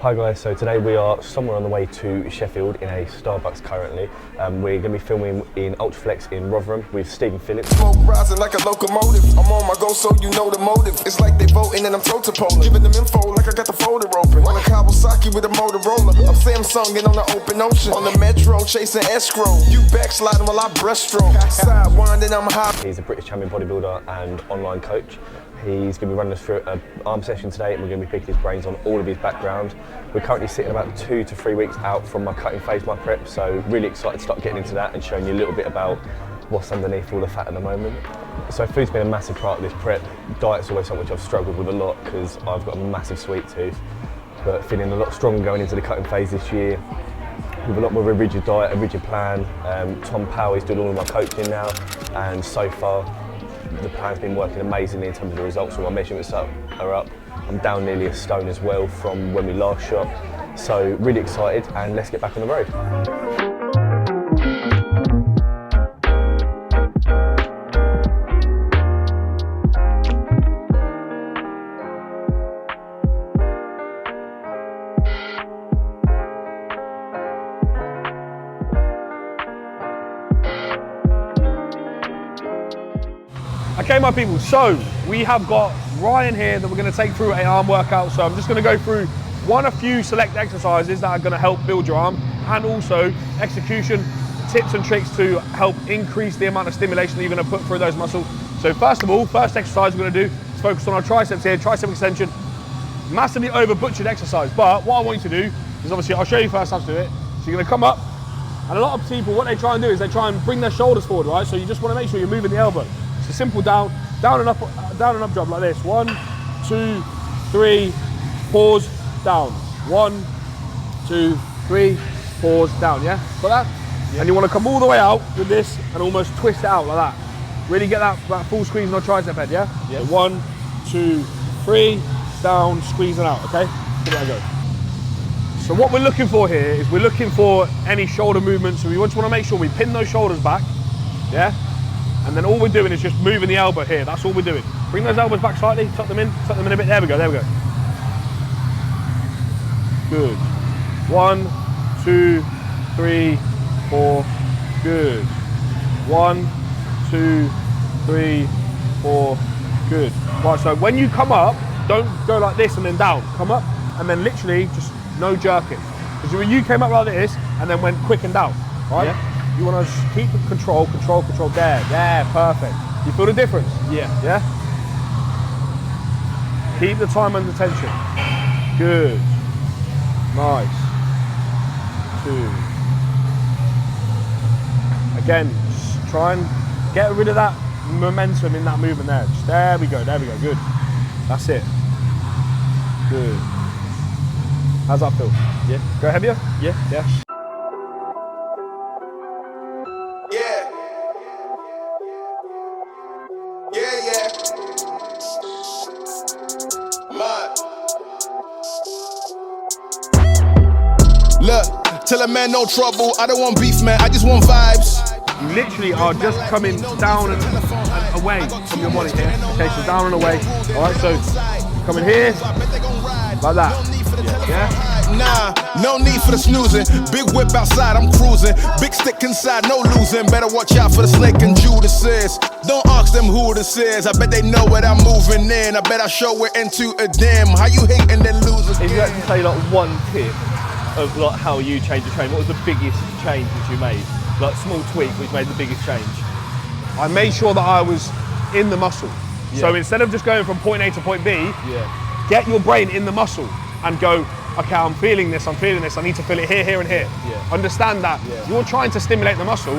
Hi guys, so today we are somewhere on the way to Sheffield in a Starbucks currently. We're going to be filming in Ultraflex in Rotherham with Stephen Phillips. Smoke rising like a locomotive. I'm on my go, so you know the motive. It's like they voting and I'm toe to Poland. Giving them info like I got the folder open. On a Kawasaki with a Motorola. I'm Samsung and on the open ocean. On the metro chasing escrow. You backsliding while I breaststroke. Sidewinding, I'm high. He's a British champion bodybuilder and online coach. He's going to be running us through an arm session today, and we're going to be picking his brains on all of his background. We're currently sitting about 2 to 3 weeks out from my cutting phase, my prep, so really excited to start getting into that and showing you a little bit about what's underneath all the fat at the moment. So food's been a massive part of this prep. Diet's always something which I've struggled with a lot because I've got a massive sweet tooth, but feeling a lot stronger going into the cutting phase this year. With a lot more of a rigid diet, a rigid plan. Tom Powell is doing all of my coaching now, and so far the plan's been working amazingly in terms of the results. All my measurements are up. I'm down nearly a stone as well from when we last shot. So really excited, and let's get back on the road. Okay, my people, so we have got Ryan here that we're going to take through an arm workout. So I'm just going to go through a few select exercises that are going to help build your arm, and also execution tips and tricks to help increase the amount of stimulation that you're going to put through those muscles. So first of all, first exercise we're going to do is focus on our triceps here, tricep extension. Massively over butchered exercise, but what I want you to do is, obviously I'll show you first how to do it. So you're going to come up, and a lot of people, what they try and do is they try and bring their shoulders forward, right? So you just want to make sure you're moving the elbow. It's a simple down and up job like this. 1, 2, 3, pause, down. 1, 2, 3, pause, down, yeah? Got that? Yeah. And you want to come all the way out with this and almost twist it out like that. Really get that full squeeze on the tricep head, yeah? Yeah. So 1, 2, 3, down, squeeze it out, okay? Give it a go. So what we're looking for here is we're looking for any shoulder movement. So we just want to make sure we pin those shoulders back, yeah? And then all we're doing is just moving the elbow here. That's all we're doing. Bring those elbows back slightly, tuck them in a bit. There we go, there we go. Good. 1, 2, 3, 4. Good. 1, 2, 3, 4. Good. Right, so when you come up, don't go like this and then down. Come up and then literally just no jerking. Because when you came up like this and then went quick and down, right? Yeah. You want to keep control. There, perfect. You feel the difference? Yeah. Yeah? Keep the time under tension. Good. Nice. 2. Again, just try and get rid of that momentum in that movement there. Just, there we go, good. That's it. Good. How's that feel? Yeah. Go heavier? Yeah. Yeah. Look, tell a man no trouble. I don't want beef, man. I just want vibes. You literally are just coming down and away from your body here. Okay, so down and away. All right, so coming here, like that. Yeah? Nah, no need for the snoozing. Big whip outside, I'm cruising. Big stick inside, no losing. Better watch out for the snake and Judas. Don't ask them who this is. I bet they know what I'm moving in. I bet I show it into a dim. How you hate and then lose again? If you had to say like one tip of like how you change the train, what was the biggest change that you made? Like small tweak which made the biggest change? I made sure that I was in the muscle. Yeah. So instead of just going from point A to point B, get your brain in the muscle and go, okay, I'm feeling this, I need to feel it here, here, and here. Yeah. Understand that you're trying to stimulate the muscle.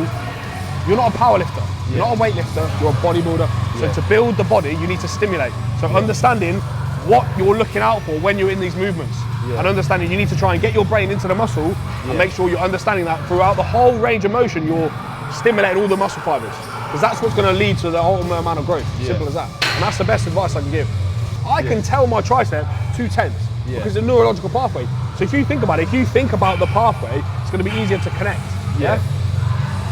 You're not a power lifter, you're not a weightlifter, you're a bodybuilder. So to build the body, you need to stimulate. So understanding what you're looking out for when you're in these movements, and understanding you need to try and get your brain into the muscle and make sure you're understanding that throughout the whole range of motion, you're stimulating all the muscle fibers. Because that's what's going to lead to the ultimate amount of growth, simple as that. And that's the best advice I can give. I can tell my tricep 2/10 because it's a neurological pathway. So if you think about it, if you think about the pathway, it's going to be easier to connect. Yeah?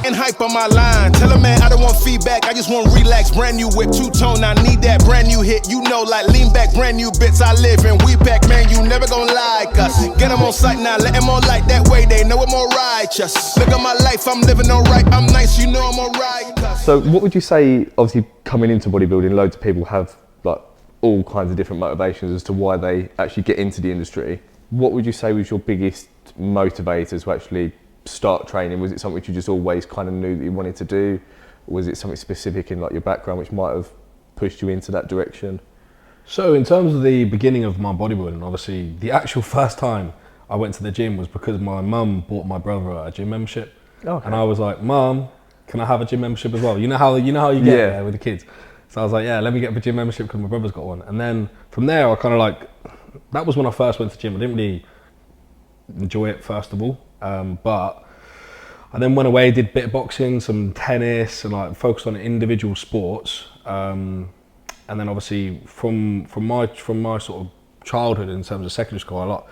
And hype on my line. Tell a man I don't want feedback, I just want relax. Brand new whip, two-tone, I need that brand new hit. You know, like lean back, brand new bits I live in. We pack, man, you never gonna like us. Get them on sight now, let them on light that way, they know I'm more righteous. Look at my life, I'm living alright, I'm nice, you know I'm alright. So what would you say, obviously coming into bodybuilding, loads of people have like all kinds of different motivations as to why they actually get into the industry. What would you say was your biggest motivator to actually start training? Was it something which you just always kind of knew that you wanted to do? Or was it something specific in like your background which might have pushed you into that direction? So in terms of the beginning of my bodybuilding, obviously the actual first time I went to the gym was because my mum bought my brother a gym membership. Okay. And I was like, Mum, can I have a gym membership as well? You know how you get there with the kids. So I was like, yeah, let me get a gym membership because my brother's got one. And then from there, I kind of like, that was when I first went to gym. I didn't really enjoy it first of all, but I then went away, did a bit of boxing, some tennis, and like focused on individual sports. And then obviously from my sort of childhood in terms of secondary school,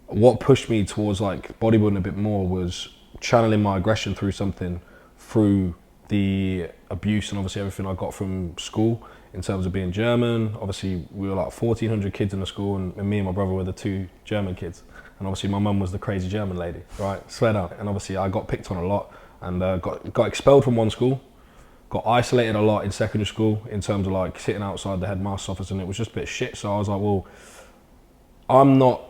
what pushed me towards like bodybuilding a bit more was channeling my aggression through something, through the abuse and obviously everything I got from school in terms of being German. Obviously we were like 1,400 kids in the school, and me and my brother were the 2 German kids. And obviously my mum was the crazy German lady, right? Swear down. And obviously I got picked on a lot and got expelled from one school. Got isolated a lot in secondary school in terms of like sitting outside the headmaster's office, and it was just a bit shit. So I was like, well, I'm not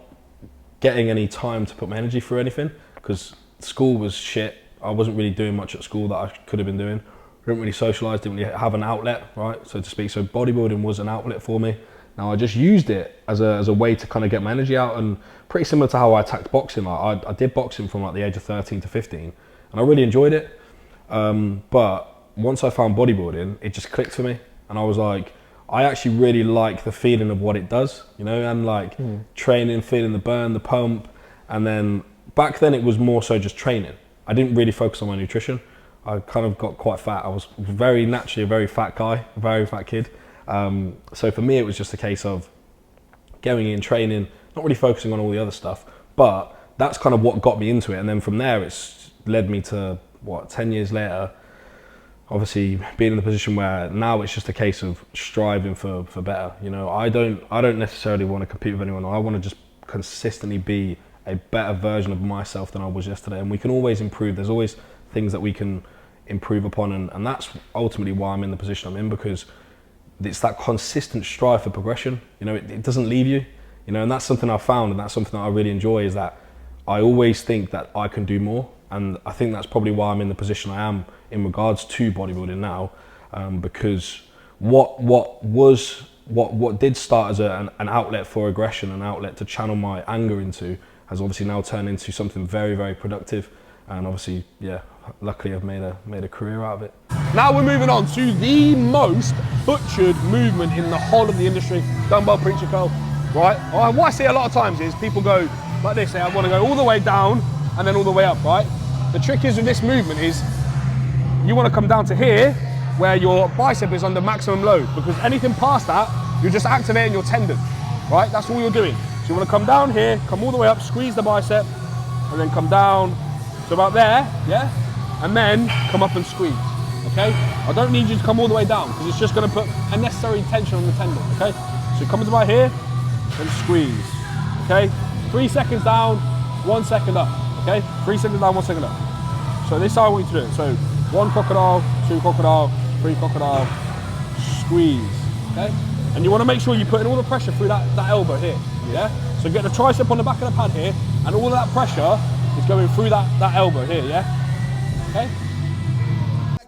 getting any time to put my energy through anything because school was shit. I wasn't really doing much at school that I could have been doing. Didn't really socialise, didn't really have an outlet, right, so to speak. So bodybuilding was an outlet for me. Now I just used it as a way to kind of get my energy out, and pretty similar to how I attacked boxing. Like I did boxing from like the age of 13 to 15, and I really enjoyed it. But once I found bodybuilding, it just clicked for me, and I was like, I actually really like the feeling of what it does, you know, and like training, feeling the burn, the pump. And then back then it was more so just training. I didn't really focus on my nutrition. I kind of got quite fat. I was very naturally a very fat guy, a very fat kid. So for me, it was just a case of going in, training, not really focusing on all the other stuff, but that's kind of what got me into it. And then from there, it's led me to 10 years later, obviously being in the position where now it's just a case of striving for better. You know, I don't necessarily want to compete with anyone. I want to just consistently be a better version of myself than I was yesterday. And we can always improve. There's always things that we can improve upon. And that's ultimately why I'm in the position I'm in, because it's that consistent strive for progression. You know, it doesn't leave you, you know, and that's something I've found, and that's something that I really enjoy, is that I always think that I can do more. And I think that's probably why I'm in the position I am in regards to bodybuilding now, because what did start as an outlet for aggression, an outlet to channel my anger into, has obviously now turned into something very, very productive. And obviously, yeah, luckily I've made a career out of it. Now we're moving on to the most butchered movement in the whole of the industry, dumbbell preacher curl, right? What I see a lot of times is people go like this, I want to go all the way down and then all the way up, right? The trick is with this movement is you want to come down to here where your bicep is under maximum load, because anything past that, you're just activating your tendon, right? That's all you're doing. So you want to come down here, come all the way up, squeeze the bicep, and then come down to about there, yeah? And then come up and squeeze, okay? I don't need you to come all the way down, because it's just going to put unnecessary tension on the tendon, okay? So come to about here, then squeeze, okay? 3 seconds down, 1 second up, okay? 3 seconds down, 1 second up. So this is how I want you to do it. So 1 crocodile, 2 crocodile, 3 crocodile, squeeze, okay? And you want to make sure you're putting all the pressure through that elbow here, yeah? So get the tricep on the back of the pad here, and all of that pressure is going through that elbow here, yeah? Okay?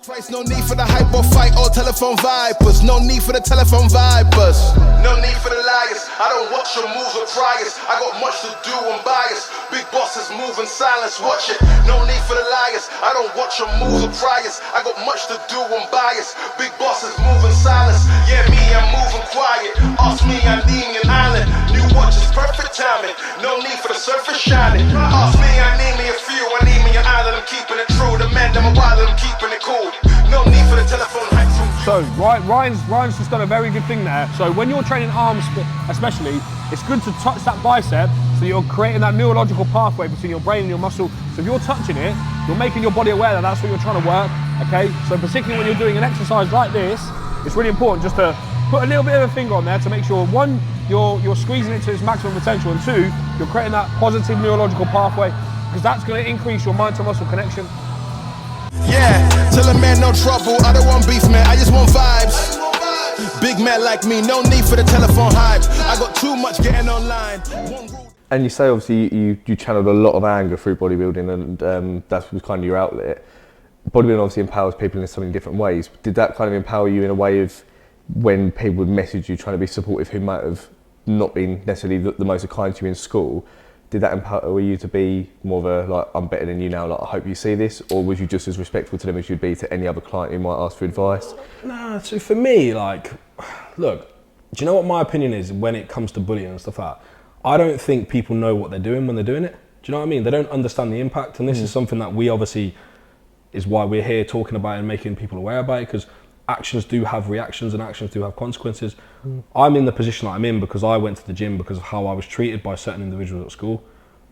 Christ, no need for the hype or fight or telephone vipers. No need for the telephone vipers. No need for the liars. I don't watch your moves or priors. I got much to do, I'm biased. Big bosses move in silence, watch it. No need for the liars. I don't watch your moves or priors. I got much to do, I'm biased. Big bosses move in silence. Yeah, me, I'm moving quiet. Ask me, I need me an island. New watch is perfect timing. No need for the surface shining. Ask me, I need me a few. I need me an island. I'm keeping it true. The man, I'm a wild, I'm keeping it cool. No need for the telephone hype. So Ryan's just done a very good thing there. So when you're training arms especially, it's good to touch that bicep, so you're creating that neurological pathway between your brain and your muscle. So if you're touching it, you're making your body aware that that's what you're trying to work, okay? So particularly when you're doing an exercise like this, it's really important just to put a little bit of a finger on there to make sure, one, you're squeezing it to its maximum potential, and 2, you're creating that positive neurological pathway, because that's going to increase your mind to muscle connection. Yeah, tell a man no trouble. I don't want beef, man. I just want vibes. Big man like me, no need for the telephone hype. I got too much getting online. And you say obviously you channeled a lot of anger through bodybuilding, and that was kind of your outlet. Bodybuilding obviously empowers people in so many different ways. Did that kind of empower you in a way of when people would message you trying to be supportive who might have not been necessarily the most kind to you in school? Did that empower you to be more of a, like, I'm better than you now, like, I hope you see this? Or was you just as respectful to them as you'd be to any other client who might ask for advice? Nah, so for me, like, look, do you know what my opinion is when it comes to bullying and stuff like that? I don't think people know what they're doing when they're doing it. Do you know what I mean? They don't understand the impact, and this is something that we obviously, is why we're here talking about it and making people aware about it, because actions do have reactions and actions do have consequences. I'm in the position that I'm in because I went to the gym because of how I was treated by certain individuals at school.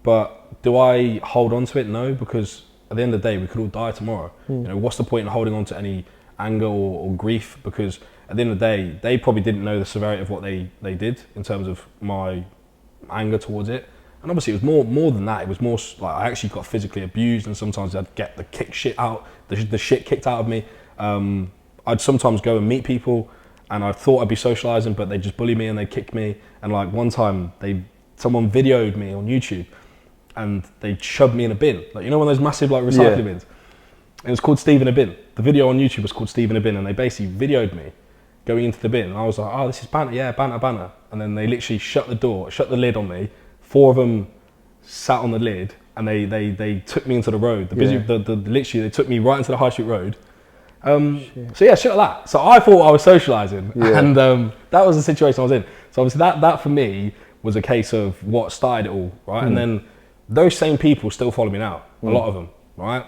But do I hold on to it? No, because at the end of the day, we could all die tomorrow. You know, what's the point in holding on to any anger or grief? Because at the end of the day, they probably didn't know the severity of what they did in terms of my anger towards it. And obviously it was more than that. It was more like I actually got physically abused, and sometimes I'd get the shit kicked out of me. I'd sometimes go and meet people, and I thought I'd be socializing, but they'd just bully me and they'd kick me. And like one time, someone videoed me on YouTube, and they shoved me in a bin. Like, you know, one of those massive like recycling bins. It was called Steve in a Bin. The video on YouTube was called Steve in a Bin, and they basically videoed me going into the bin. And I was like, oh, this is banter, yeah, banter. And then they literally shut the lid on me. 4 of them sat on the lid, and they took me into the road. Literally, they took me right into the High Street Road. So yeah, shit like that. So I thought I was socialising, and that was the situation I was in. So obviously that for me was a case of what started it all, right? And then those same people still follow me now, a lot of them, right?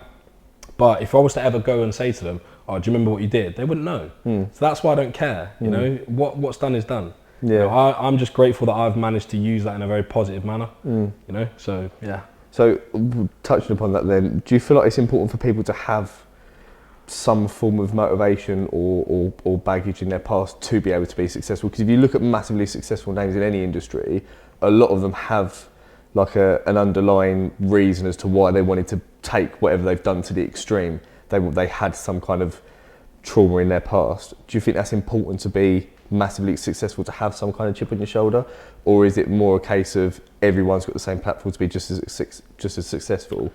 But if I was to ever go and say to them, oh, do you remember what you did? They wouldn't know. So that's why I don't care, you know? What's done is done. Yeah. You know, I'm just grateful that I've managed to use that in a very positive manner, you know? So, yeah. So, touching upon that then, do you feel like it's important for people to have some form of motivation or baggage in their past to be able to be successful? Because if you look at massively successful names in any industry, a lot of them have like an underlying reason as to why they wanted to take whatever they've done to the extreme. They had some kind of trauma in their past. Do you think that's important to be massively successful, to have some kind of chip on your shoulder? Or is it more a case of everyone's got the same platform to be just as successful?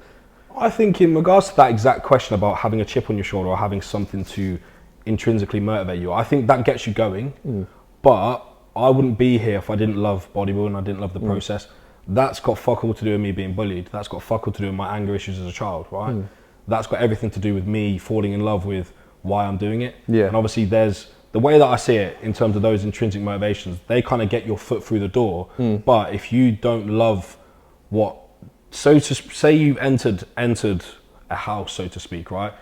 I think in regards to that exact question about having a chip on your shoulder or having something to intrinsically motivate you, I think that gets you going. But I wouldn't be here if I didn't love bodybuilding, I didn't love the process. That's got fuck all to do with me being bullied. That's got fuck all to do with my anger issues as a child, right? That's got everything to do with me falling in love with why I'm doing it. And obviously there's, the way that I see it in terms of those intrinsic motivations, they kind of get your foot through the door. But if you don't love what, so to say you've entered a house, so to speak, right?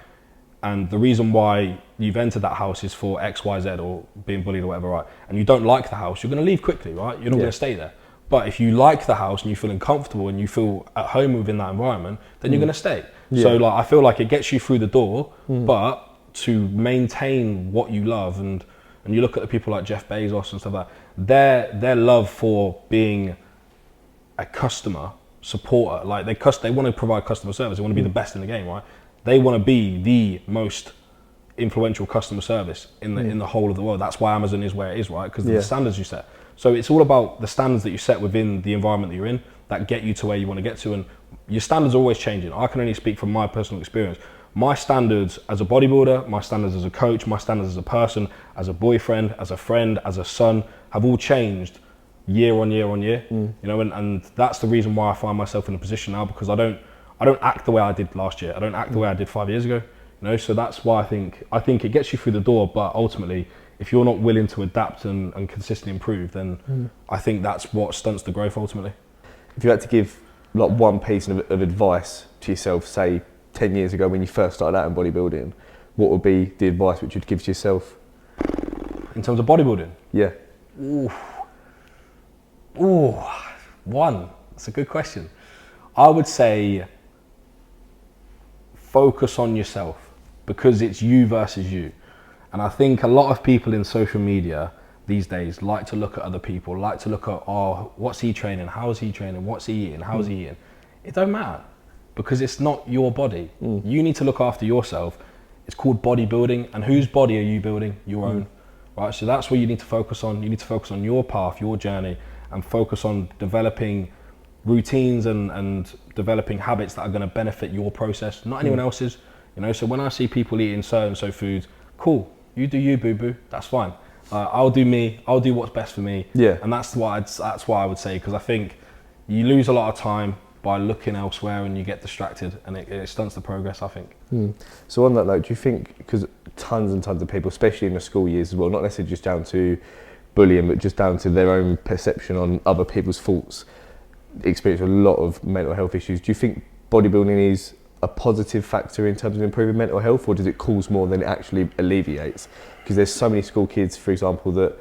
And the reason why you've entered that house is for X, Y, Z, or being bullied or whatever, right? And you don't like the house, you're going to leave quickly, right? You're not going to stay there. But if you like the house and you feel comfortable and you feel at home within that environment, then you're going to stay. So like, I feel like it gets you through the door, but to maintain what you love, and you look at the people like Jeff Bezos and stuff like that, their love for being a customer supporter, like they want to provide customer service, they want to be the best in the game, right? They want to be the most influential customer service in the whole of the world. That's why Amazon is where it is, right? Because of the standards you set. So it's all about the standards that you set within the environment that you're in that get you to where you want to get to, and your standards are always changing. I can only speak from my personal experience. My standards as a bodybuilder, my standards as a coach, my standards as a person, as a boyfriend, as a friend, as a son, have all changed year on year on year. You know, and that's the reason why I find myself in a position now, because I don't act the way I did last year. I don't act the way I did 5 years ago. You know, so that's why I think it gets you through the door, but ultimately, if you're not willing to adapt and consistently improve, then I think that's what stunts the growth ultimately. If you had to give like one piece of advice to yourself, say 10 years ago when you first started out in bodybuilding, what would be the advice which you'd give to yourself? In terms of bodybuilding? Yeah. One, that's a good question. I would say focus on yourself, because it's you versus you. And I think a lot of people in social media, these days like to look at other people, like to look at, oh, what's he training, how is he training, what's he eating, how's he eating. It don't matter, because it's not your body. You need to look after yourself. It's called bodybuilding, and whose body are you building? Your own, right? So that's where you need to focus on. You need to focus on your path, your journey, and focus on developing routines and developing habits that are going to benefit your process, not anyone else's. You know, so when I see people eating so and so foods, cool, you do you, boo boo, that's fine. I'll do me, I'll do what's best for me. Yeah. And that's what I would say, because I think you lose a lot of time by looking elsewhere and you get distracted, and it stunts the progress, I think. So on that note, do you think, because tons and tons of people, especially in the school years as well, not necessarily just down to bullying, but just down to their own perception on other people's faults, experience a lot of mental health issues. Do you think bodybuilding is a positive factor in terms of improving mental health, or does it cause more than it actually alleviates? Because there's so many school kids, for example, that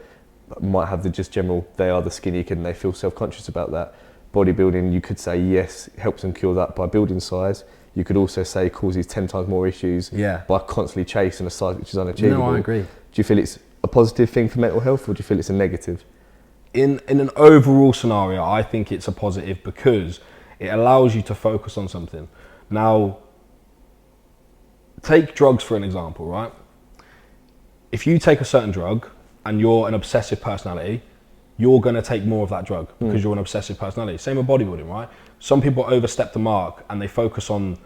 might have the just general, they are the skinny kid and they feel self-conscious about that. Bodybuilding, you could say, yes, helps them cure that by building size. You could also say causes 10 times more issues by constantly chasing a size which is unachievable. No, I agree. Do you feel it's a positive thing for mental health, or do you feel it's a negative? In an overall scenario, I think it's a positive, because it allows you to focus on something. Now, take drugs for an example, right? If you take a certain drug and you're an obsessive personality, you're going to take more of that drug because you're an obsessive personality. Same with bodybuilding, right? Some people overstep the mark and they focus on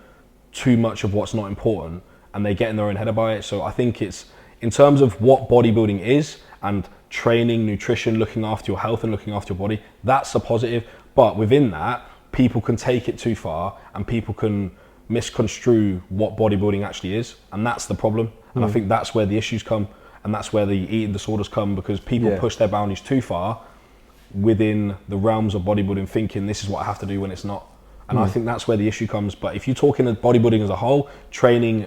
too much of what's not important, and they get in their own head about it. So I think it's, in terms of what bodybuilding is, and training, nutrition, looking after your health and looking after your body, that's a positive. But within that, people can take it too far and people can misconstrue what bodybuilding actually is, and that's the problem. And I think that's where the issues come, and that's where the eating disorders come, because people push their boundaries too far within the realms of bodybuilding, thinking this is what I have to do when it's not. And I think that's where the issue comes. But if you're talking of bodybuilding as a whole, training,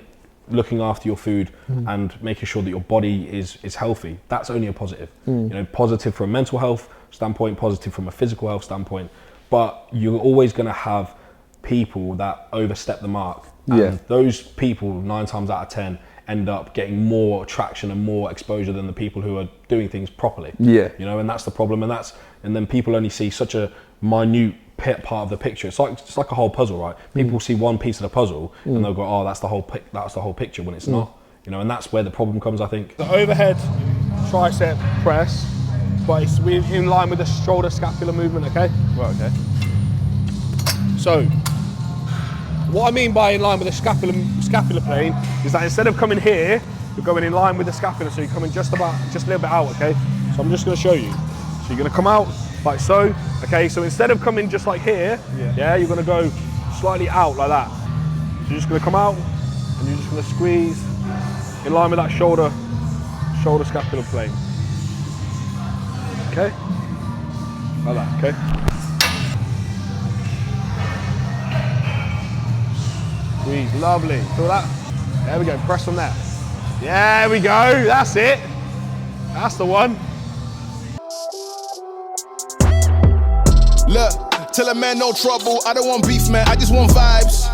looking after your food and making sure that your body is healthy, that's only a positive. You know, positive from a mental health standpoint, positive from a physical health standpoint. But you're always going to have people that overstep the mark. And those people, 9 times out of 10, end up getting more traction and more exposure than the people who are doing things properly. You know, and that's the problem. And then people only see such a minute part of the picture. It's like a whole puzzle, right? People see one piece of the puzzle and they'll go, oh, that's the whole picture, when it's not. You know, and that's where the problem comes, I think. The overhead tricep press, but it's in line with the shoulder scapular movement, okay? Right, okay. So, what I mean by in line with the scapular plane is that instead of coming here, you're going in line with the scapula, so you're coming just a little bit out, okay? So I'm just gonna show you. So you're gonna come out like so, okay? So instead of coming just like here, you're gonna go slightly out like that. So you're just gonna come out and you're just gonna squeeze in line with that shoulder scapular plane. Okay? Like that, okay? Squeeze, lovely. Feel that? There we go, press on that. There we go, that's it. That's the one. Look, tell a man no trouble, I don't want beef, man, I just want vibes.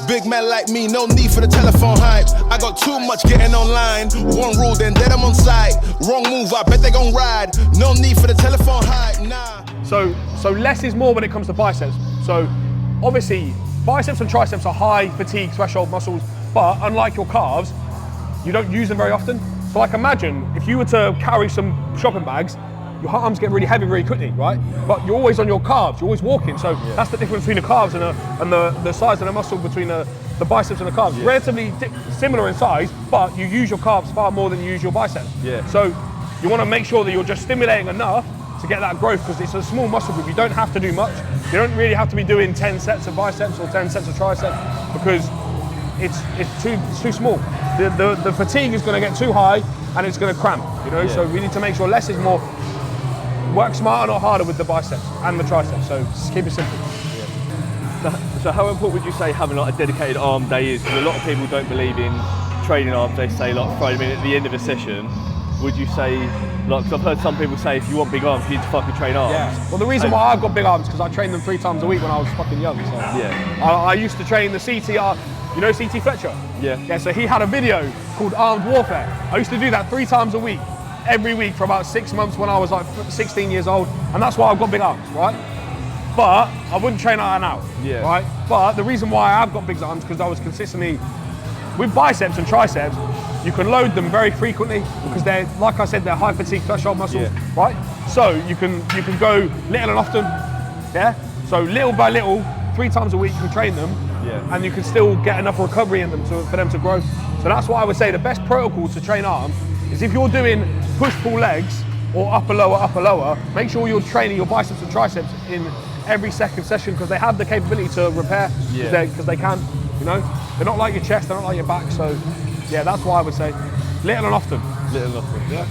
Big man like me, no need for the telephone hype. I got too much getting online. One rule, then dead I'm on site. Wrong move, I bet they gon' ride. No need for the telephone hype, nah. So less is more when it comes to biceps. So obviously, biceps and triceps are high fatigue threshold muscles, but unlike your calves, you don't use them very often. So like imagine if you were to carry some shopping bags, your arms get really heavy really quickly, right? But you're always on your calves, you're always walking. So that's the difference between the calves and the size of the muscle between the biceps and the calves. Relatively similar in size, but you use your calves far more than you use your biceps. So you want to make sure that you're just stimulating enough to get that growth, because it's a small muscle group. You don't have to do much. You don't really have to be doing 10 sets of biceps or 10 sets of triceps, because it's too small. The fatigue is going to get too high and it's going to cramp, you know? So we need to make sure less is more. Work smarter, not harder with the biceps and the triceps, so just keep it simple. So how important would you say having like a dedicated arm day is? Because a lot of people don't believe in training arms. They say like throw them in at the end of a session. Would you say, like, because I've heard some people say if you want big arms, you need to fucking train arms. Well, the reason why I've got big arms is because I trained them 3 times a week when I was fucking young. So I used to train the CTR. You know CT Fletcher? Yeah, so he had a video called Armed Warfare. I used to do that 3 times a week. every week for about 6 months when I was like 16 years old, and that's why I've got big arms, right? But I wouldn't train like that now, right? But the reason why I have got big arms because I was consistently, with biceps and triceps, you can load them very frequently because they're, like I said, they're high fatigue threshold muscles, right? So you can go little and often, yeah? So little by little, 3 times a week you can train them, and you can still get enough recovery in them for them to grow. So that's why I would say the best protocol to train arms is if you're doing push-pull legs or upper lower, make sure you're training your biceps and triceps in every second session because they have the capability to repair because they can, you know? They're not like your chest, they're not like your back, so yeah, that's why I would say little and often. Little and often, yeah.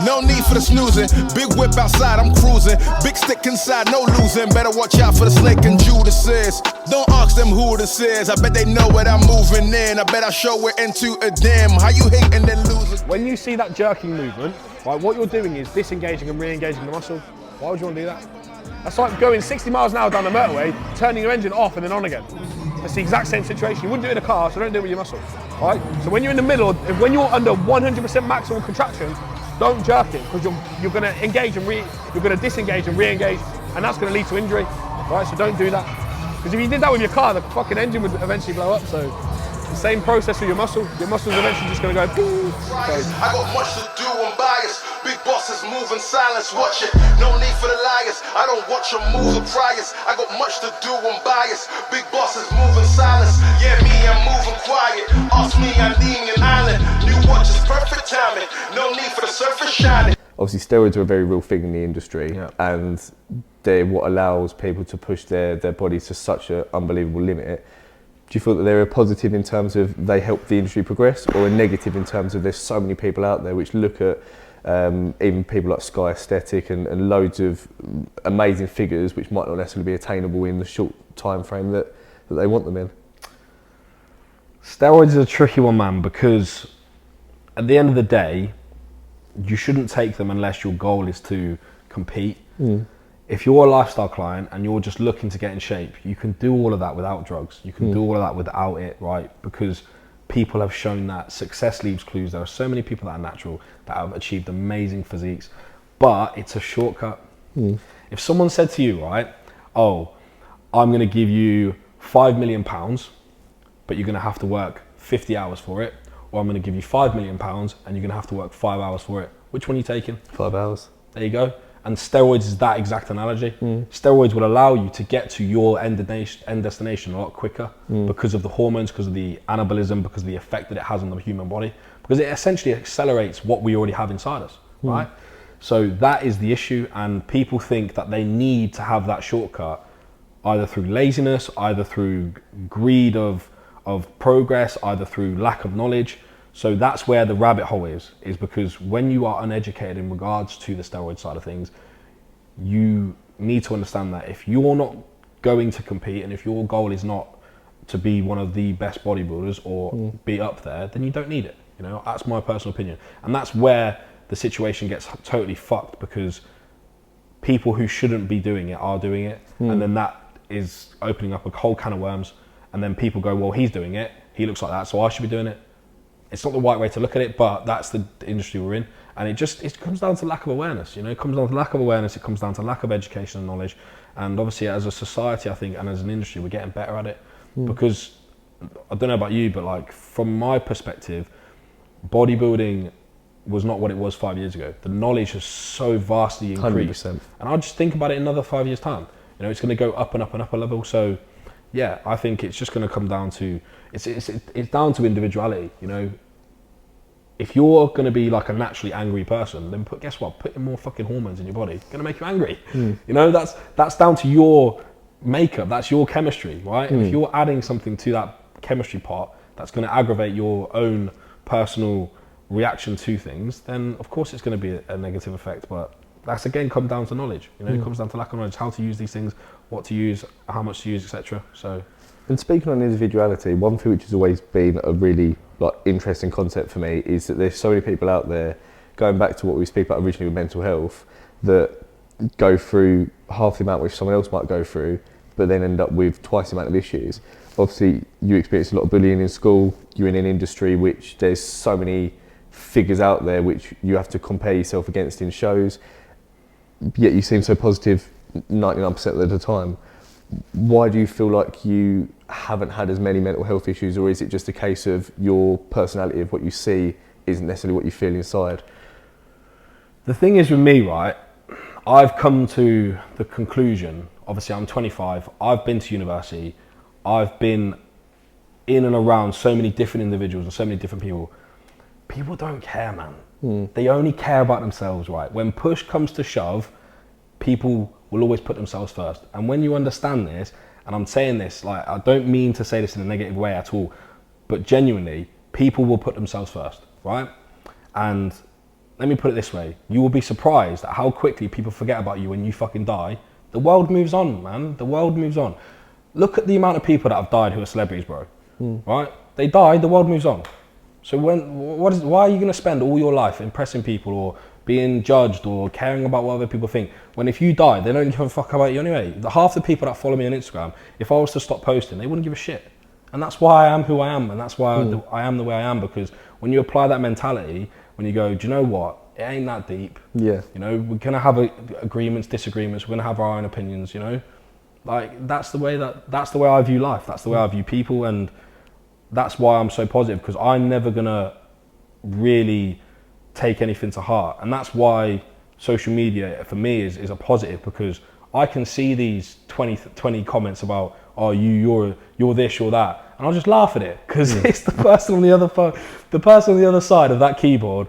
No need for the snoozing. Big whip outside, I'm cruising. Big stick inside, no losing. Better watch out for the snake and Judas is. Don't ask them who this is. I bet they know what I'm moving in. I bet I show it into a dim. How you hating then losing? When you see that jerking movement, right, what you're doing is disengaging and re-engaging the muscle. Why would you want to do that? That's like going 60 miles an hour down the motorway, turning your engine off and then on again. It's the exact same situation. You wouldn't do it in a car, so don't do it with your muscle, right? So when you're in the middle, when you're under 100% maximum contraction, don't jerk it because you're going to engage and you're going to disengage and re-engage, and that's going to lead to injury, right? So don't do that. Because if you did that with your car, the fucking engine would eventually blow up. So the same process with your muscle. Your muscle's eventually just going to go. Poof. I got much to do, I'm biased. Big bosses move in silence, watch it. No need for the liars. I don't watch your moves or priors. I got much to do, I'm biased. Big bosses move in silence. Yeah, me, I'm moving quiet. Ask me, I'm leaving an island. New watch is perfect timing. No need for the surface shining. Obviously, steroids are a very real thing in the industry, and they're what allows people to push their bodies to such an unbelievable limit. Do you feel that they're a positive in terms of they help the industry progress, or a negative in terms of there's so many people out there which look at even people like Sky Aesthetic and loads of amazing figures which might not necessarily be attainable in the short time frame that they want them in? Steroids is a tricky one, man, because at the end of the day, you shouldn't take them unless your goal is to compete. If you're a lifestyle client and you're just looking to get in shape, you can do all of that without drugs. You can do all of that without it, right? Because people have shown that success leaves clues. There are so many people that are natural that have achieved amazing physiques, but it's a shortcut. If someone said to you, right, oh, I'm going to give you £5 million, but you're going to have to work 50 hours for it, or I'm going to give you £5 million and you're going to have to work 5 hours for it. Which one are you taking? 5 hours. There you go. And steroids is that exact analogy. Steroids will allow you to get to your end destination a lot quicker because of the hormones, because of the anabolism, because of the effect that it has on the human body, because it essentially accelerates what we already have inside us, right? So that is the issue, and people think that they need to have that shortcut either through laziness, either through greed of progress, either through lack of knowledge. So that's where the rabbit hole is because when you are uneducated in regards to the steroid side of things, you need to understand that if you're not going to compete and if your goal is not to be one of the best bodybuilders or be up there, then you don't need it. You know, that's my personal opinion. And that's where the situation gets totally fucked because people who shouldn't be doing it are doing it. And then that is opening up a whole can of worms. And then people go, well, he's doing it. He looks like that, so I should be doing it. It's not the right way to look at it, but that's the industry we're in. And it comes down to lack of awareness, you know, it comes down to lack of awareness, it comes down to lack of education and knowledge. And obviously as a society, I think, and as an industry, we're getting better at it. Because, I don't know about you, but like from my perspective, bodybuilding was not what it was 5 years ago. The knowledge has so vastly increased. 100%. And I'll just think about it in another 5 years' time. You know, it's gonna go up and up and up a level. So yeah, I think it's just gonna come down to, it's down to individuality, you know. If you're going to be like a naturally angry person, then guess what? Putting more fucking hormones in your body is going to make you angry. You know, that's down to your makeup. That's your chemistry, right? And if you're adding something to that chemistry part that's going to aggravate your own personal reaction to things, then of course it's going to be a negative effect. But that's again come down to knowledge. You know, it comes down to lack of knowledge, how to use these things, what to use, how much to use, etc. So. And speaking on individuality, one thing which has always been a really interesting concept for me is that there's so many people out there, going back to what we speak about originally with mental health, that go through half the amount which someone else might go through, but then end up with twice the amount of issues. Obviously, you experience a lot of bullying in school, you're in an industry which there's so many figures out there which you have to compare yourself against in shows, yet you seem so positive 99% of the time. Why do you feel like you haven't had as many mental health issues, or is it just a case of your personality of what you see isn't necessarily what you feel inside? The thing is with me, right, I've come to the conclusion, obviously I'm 25, I've been to university, I've been in and around so many different individuals and so many different people. People don't care, man. They only care about themselves, right? When push comes to shove, people will always put themselves first. And when you understand this, and I'm saying this, like, I don't mean to say this in a negative way at all, but genuinely, people will put themselves first, right? And let me put it this way, you will be surprised at how quickly people forget about you when you fucking die. The world moves on, man. The world moves on. Look at the amount of people that have died who are celebrities, bro. Right? They died, the world moves on. So why are you gonna spend all your life impressing people or being judged or caring about what other people think, when if you die, they don't give a fuck about you anyway? Half the people that follow me on Instagram, if I was to stop posting, they wouldn't give a shit. And that's why I am who I am, and that's why I am the way I am, because when you apply that mentality, when you go, do you know what, it ain't that deep. Yeah. You know, we're gonna have agreements, disagreements, we're gonna have our own opinions, you know? Like, that's the way I view life, that's the way I view people, and that's why I'm so positive, because I'm never gonna really take anything to heart. And that's why social media for me is a positive, because I can see these 20 comments about, oh, you're this, you're that, and I'll just laugh at it, because it's the person on the other phone, the person on the other side of that keyboard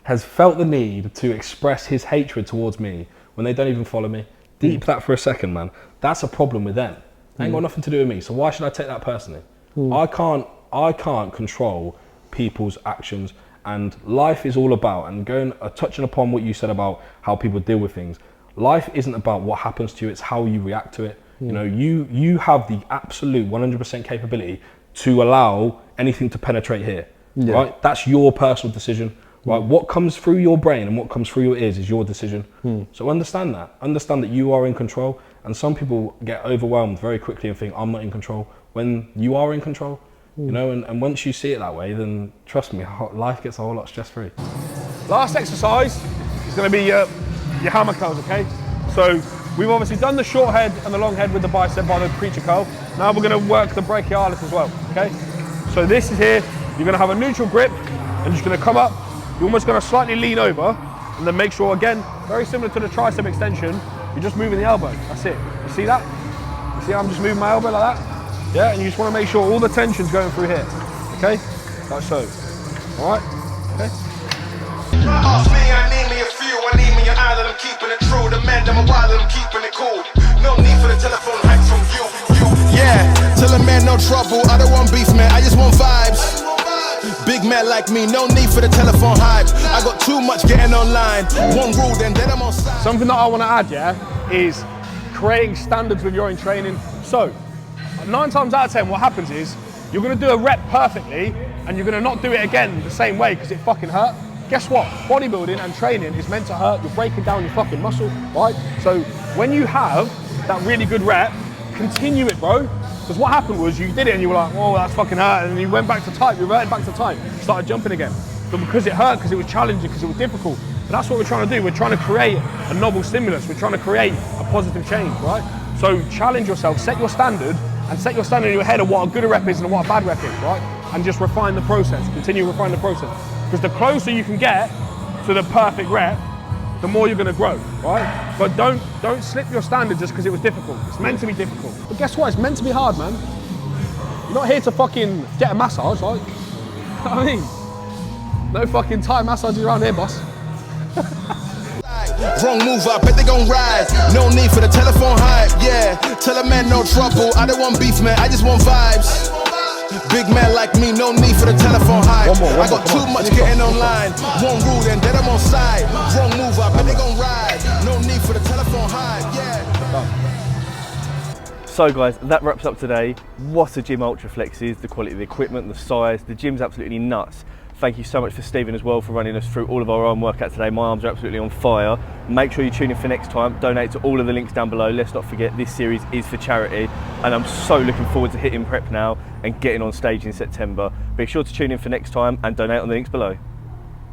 has felt the need to express his hatred towards me when they don't even follow me. Deep that for a second, man. That's a problem with them. It ain't got nothing to do with me. So why should I take that personally? I can't control people's actions, and life is all about, and touching upon what you said about how people deal with things. Life isn't about what happens to you, it's how you react to it. You know, you have the absolute 100% capability to allow anything to penetrate here, right? That's your personal decision, right? What comes through your brain and what comes through your ears is your decision. So understand that you are in control, and some people get overwhelmed very quickly and think, I'm not in control, when you are in control. You know, and once you see it that way, then trust me, life gets a whole lot stress-free. Last exercise is going to be your hammer curls, okay? So we've obviously done the short head and the long head with the bicep by the creature curl. Now we're going to work the brachialis as well, okay? So this is here, you're going to have a neutral grip, and you're just going to come up, you're almost going to slightly lean over, and then make sure, again, very similar to the tricep extension, you're just moving the elbow, that's it. You see that? You see how I'm just moving my elbow like that? Yeah, and you just want to make sure all the tension's going through here, okay? Like so, all right? Okay? Ask me, I need me a few, I need me an island, I'm keeping it true. The man, I'm a wild, I'm keeping it cool. No need for the telephone hype from you. Yeah, tell a man no trouble, I don't want beef, man, I just want vibes. Big man like me, no need for the telephone hype. I got too much getting online. One rule, then I'm on side. Something that I want to add, yeah, is creating standards with your own training. So, 9 times out of 10, what happens is you're going to do a rep perfectly and you're going to not do it again the same way because it fucking hurt. Guess what? Bodybuilding and training is meant to hurt. You're breaking down your fucking muscle, right? So when you have that really good rep, continue it, bro. Because what happened was you did it and you were like, oh, that's fucking hurt. And then you went back to type, you reverted back to type, started jumping again. But because it hurt, because it was challenging, because it was difficult. And that's what we're trying to do. We're trying to create a novel stimulus. We're trying to create a positive change, right? So challenge yourself, set your standard, and set your standard in your head of what a good rep is and what a bad rep is, right? And just refine the process, continue to refine the process. Because the closer you can get to the perfect rep, the more you're gonna grow, right? But don't slip your standard just because it was difficult. It's meant to be difficult. But guess what? It's meant to be hard, man. You're not here to fucking get a massage, right? You know what I mean? No fucking Thai massages around here, boss. Wrong move, I bet they gon' rise. No need for the telephone hype, yeah. Tell a man no trouble, I don't want beef, man, I just want vibes. Big man like me, no need for the telephone hype. I got too much getting online. One rule, then I'm on side. Wrong move, I bet they gon' rise. No need for the telephone hype, yeah. So guys, that wraps up today. What a gym Ultraflex is, the quality of the equipment, the size, the gym's absolutely nuts. Thank you so much for Stephen as well for running us through all of our arm workout today. My arms are absolutely on fire. Make sure you tune in for next time. Donate to all of the links down below. Let's not forget this series is for charity, and I'm so looking forward to hitting prep now and getting on stage in September. Be sure to tune in for next time and donate on the links below.